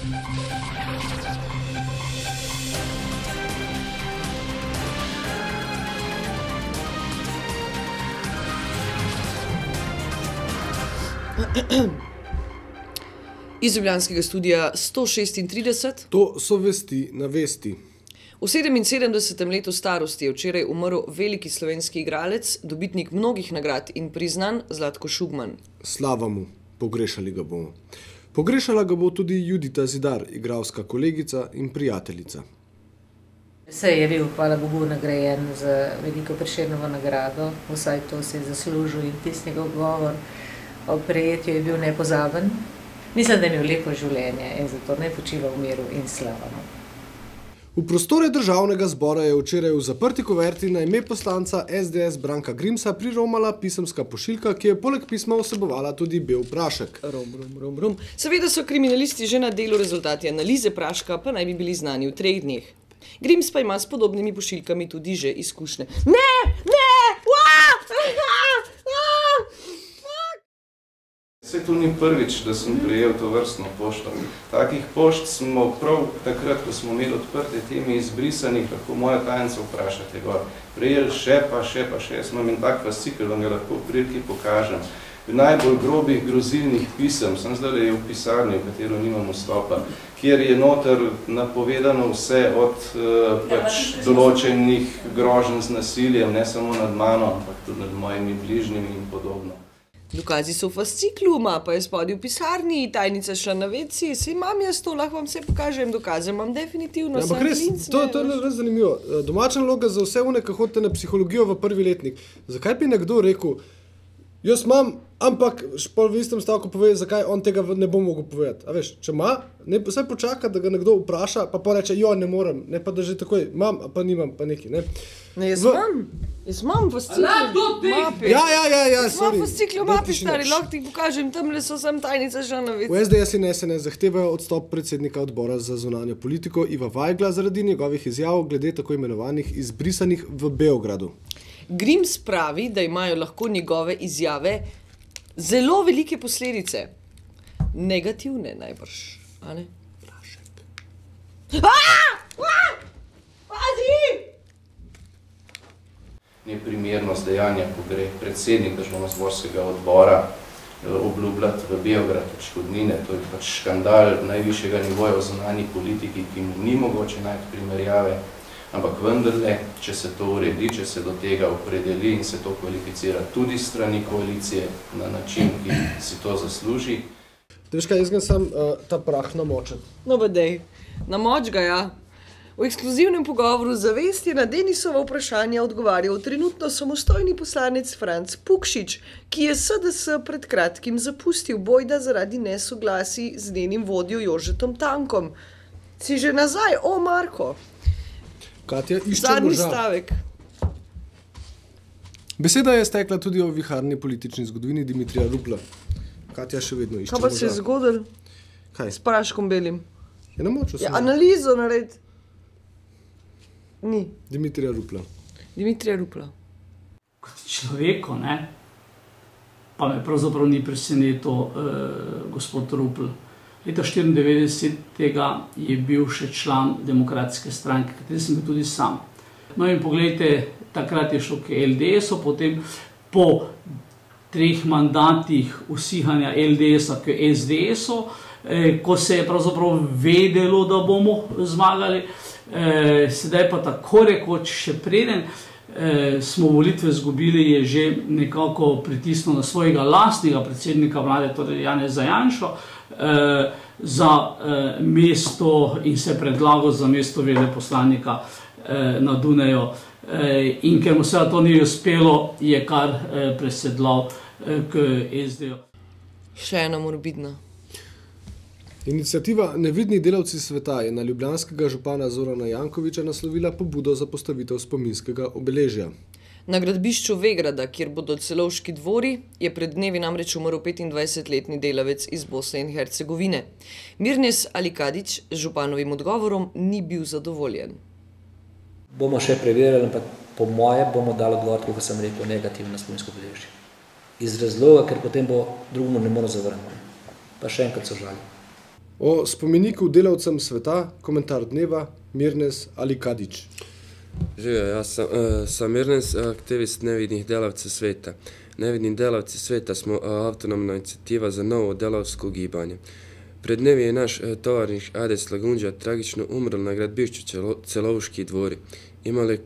Iz ljubljanskega studia 136. To so vesti na vesti. V 77. letu starosti je včeraj umrl veliki slovenski igralec, dobitnik mnogih nagrad in priznan Zlatko Šugman. Slava mu, pogrešali ga bomo. Pogrešala ga bo tudi Judita Zidar, igralska kolegica in prijateljica. Saj je bil, hvala Bogu, nagrajen za veliko Prešernovo nagrado, vsaj to se je zaslužil in tisti njegov govor o prejetju je bil nepozaben. Mislim, da je imel lepo življenje in zato naj počiva v miru in slava. V prostore državnega zbora je včeraj v zaprti kuverti na ime poslanca SDS Branka Grimsa priromala pisemska pošiljka, ki je poleg pisma vsebovala tudi bel prašek. Rom. Seveda so kriminalisti že na delu, rezultati analize praška pa naj bi bili znani v 3 dneh. Grims pa ima s podobnimi pošiljkami tudi že izkušnje. Saj to ni prvič, da sem prejel to vrstno pošto. Takih pošt smo prav takrat, ko smo imeli odprte teme izbrisanih, lahko moja tajnica vprašate gor. Prejeli še pa še. Jaz imam en tak fascikel, vam ga lahko v priliki pokažem. V najbolj grobih grozilnih pisem, sem zdaj v pisarni, v katero nimam vstopa, kjer je noter napovedano vse od določenih groženj z nasiljem, ne samo nad mano, ampak tudi nad mojimi bližnjimi in podobno. Dokazi so v fasciklu, mapa je spodaj v pisarni, tajnica šla na veci, saj imam jaz to, lahko vam vse pokažem, dokaze imam definitivno. Ampak res, to je res zanimivo. Domača naloga za vse une, ki hodite na psihologijo v prvi letnik. Zakaj bi nekdo rekel, jaz imam, ampak v istem stavku pove, zakaj on tega ne bo mogel povedati. A veš, če ima, vsaj počaka, da ga nekdo vpraša, pa reče, jo, ne morem, ne pa da že takoj, imam, pa nimam, pa neki, ne. Ne, jaz imam fasciklu mapi. Ja, Jaz imam fasciklu mapi, stari, lahko ti pokažem, tamle so sem tajnica šla na veci. V SDS in SNS zahtevajo odstop predsednika odbora za zunanjo politiko Iva Vajgla zaradi njegovih izjav glede tako imenovanih izbrisanih v Beogradu. Grims pravi, da imajo lahko njegove izjave zelo velike posledice. Negativne najbrž, a ne? Pazi! Neprimernost dejanja, ko gre predsednik državnozborskega odbora obljubljati v Beograd odškodnine. To je pač škandal najvišjega nivoja v zunanji politiki, ki mu ni mogoče najti primerjave, ampak vendarle, če se to uredi, če se do tega opredeli in se to kvalificira tudi strani koalicije na način, ki si to zasluži. Da veš kaj, jaz ga sam ta prah namočen. No, pa dej, namoč ga, ja. V ekskluzivnem pogovoru Zavest je na Denisova vprašanja odgovarjal trenutno samostojni poslanec Franc Pukšič, ki je SDS pred kratkim zapustil, bojda zaradi nesoglasij z njenim vodjo Jožetom Tankom. Si že nazaj, o Marko! Katja išče Zadnji moža. stavek. Beseda je stekla tudi o viharni politični zgodovini Dimitrija Rupla. Katja še vedno išče moža. Kaj pa se je zgodilo Kaj? s praškom belim? Je namočil sem. Analizo naredi. Ni. Dimitrija Rupla. Dimitrija Rupla. Kot človeku, ne, pa me pravzaprav ni presenetil gospod Rupl. Leta 1994 je bil še član Demokratske stranke, kateri sem bil tudi sam. No in poglejte, takrat je šel k LDS-u, potem po 3 mandatih usihanja LDS-a k SDS-u, ko se je pravzaprav vedelo, da bomo zmagali, sedaj pa tako rekoč še preden smo volitve izgubili, je že nekako pritisnil na svojega lastnega predsednika vlade, torej Janeza Janšo, za mesto in se predlagal za mesto veleposlanika na Dunaju. In ker mu seveda to ni uspelo, je kar presedlal k SD-ju. Še ena morbidna. Iniciativa Nevidni delavci sveta je na ljubljanskega župana Zorana Jankovića naslovila pobudo za postavitev spominskega obeležja. Na gradbišču Vegrada, kjer bodo Celovški dvori, je pred dnevi namreč umrl 25-letni delavec iz Bosne in Hercegovine. Mirnes Alikadić z županovim odgovorom ni bil zadovoljen. Bomo še preverjali, ampak po moje bomo dali odgovor, kot sem rekel, negativno na spominsko obeležje. Iz razloga, ker potem bo drugemu ne moremo zavrniti. Pa še enkrat so žali. O spomeniku delavcem sveta, komentar dneva, Mirnes Ali Kadić. Živio, ja sam Mirnes, aktivist nevidnih delavca sveta. Nevidni delavci sveta smo autonomna inicijativa za novo delavsko gibanje. Pred dnevi je naš tovarnik Ades Lagundža tragično umrl na gradbišću Celovuški dvori. Imali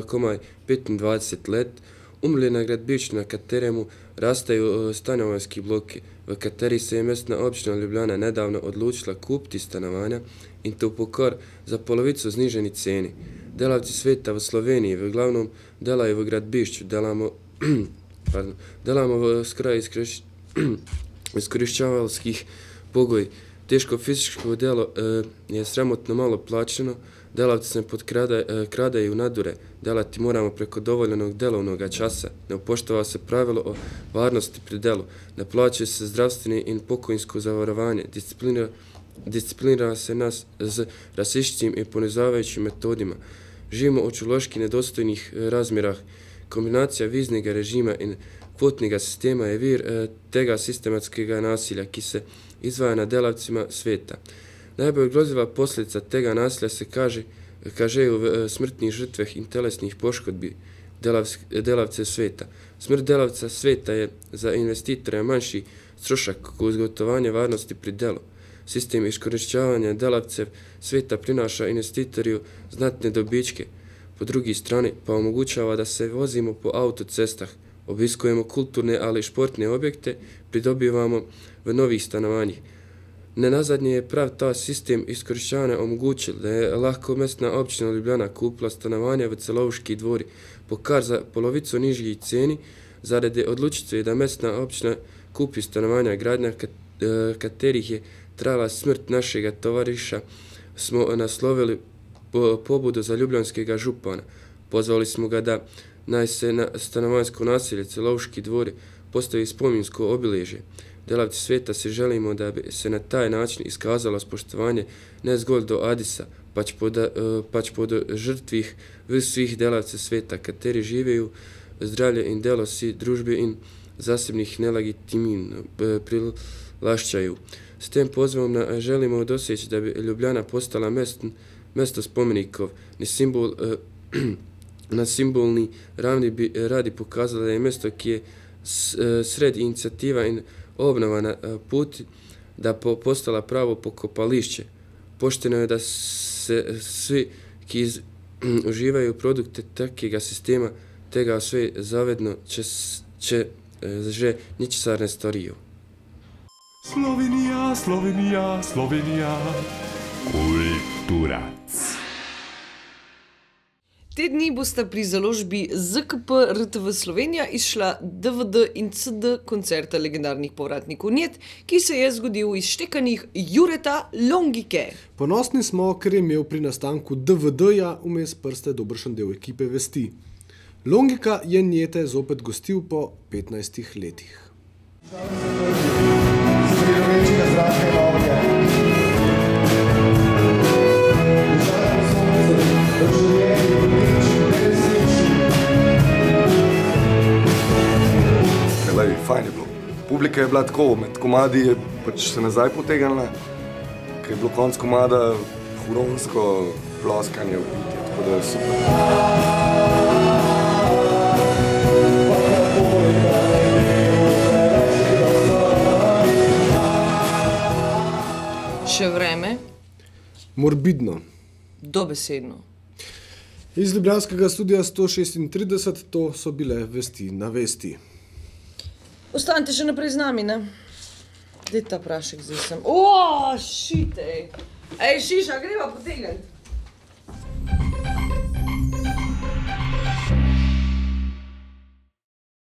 komaj 25 let, umrli na gradbišću na kateremu rastaju stanovanjski bloki, v kateri se je mestna općina Ljubljana nedavno odlučila kupiti stanovanja in to pokor za polovico zniženi ceni. Delavci sveta v Sloveniji v glavnom delaju v gradbišću, delamo v skraj iskoriščavalskih pogoj. Teško fizičko delo je sramotno malo plaćeno, delavci se kradaju nadure, delati moramo preko dovoljenog delovnog časa, ne upoštava se pravilo o varnosti pri delu, ne plaćaju se zdravstveni in pokojinsko zavarovanje, disciplinira se nas z rasističnim i ponižavajućim metodima. Živimo u čuloški nedostojnih razmjerah. Kombinacija viznega režima in kvotnega sistema je vir tega sistematskega nasilja, ki se izvaja na delavcima sveta. Najbolj grozljiva posljedica tega nasilja se kažeju v smrtnih žrtveh in telesnih poškodbi delavce sveta. Smrt delavca sveta je za investitore manjši strošak kot zgotovanje varnosti pri delu. Sistem iskoriščavanja delavcev sveta prinaša investitorju znatne dobičke. Po drugi strani pa omogućava da se vozimo po autocestah, obiskujemo kulturne ali športne objekte, pridobivamo v novih stanovanjih. Nenazadnje je prav ta sistem iskoriščavanja omogućil da je lahko mestna općina Ljubljana kupila stanovanja v Celovuški dvori po kar za polovico nižji ceni, zaradi odločitve da mestna općina kupi stanovanja gradnja katerih je trajala smrt našega tovariša, smo naslovili pobudu za ljubljanskega župana. Pozvali smo ga da naj se na stanovanjsko naselje Celovuški dvori postavi spominsko obilježje. Delavci sveta se želimo da bi se na taj način iskazalo spoštovanje ne zgolj do Adisa, pač pod žrtvih svih delavcev sveta, kateri živeju zdravlje in delo si družbe in zasebnih nelegitimno prilašćaju. S tem pozvom želimo doseći da bi Ljubljana postala mesto spomenikov, na simbolni ravni bi radi pokazala da je mesto ki je sred inicijativa in obnova na put da postala pravo pokopališće. Pošteno je da se svi ki uživaju produkte takega sistema tega sve zavedno će že ničesar ne storijo. Slovenija, Slovenija, Slovenija, kulturac. Te dni bosta pri založbi ZKP RTV Slovenija izšla DVD in CD koncerta legendarnih povratnikov Njet, ki se je zgodil iz štekanih Jureta Longike. Ponosni smo, ker je imel pri nastanku DVD-ja vmes prste dobršen del ekipe vesti. Longika je Njete zopet gostil po 15 letih. Fajn je bilo. Publika je bila tako, med komadi je pač se nazaj potegnila, ker je bilo konc komada huronsko ploskanje v pitje, tako da je super. Še vreme? Morbidno. Dobesedno. Iz ljubljanskega studia 136, to so bile vesti na vesti. Ostanite še naprej z nami, ne? Daj ta prašek zdaj sem. Šitej! Ej, Šiša, greva potegniti.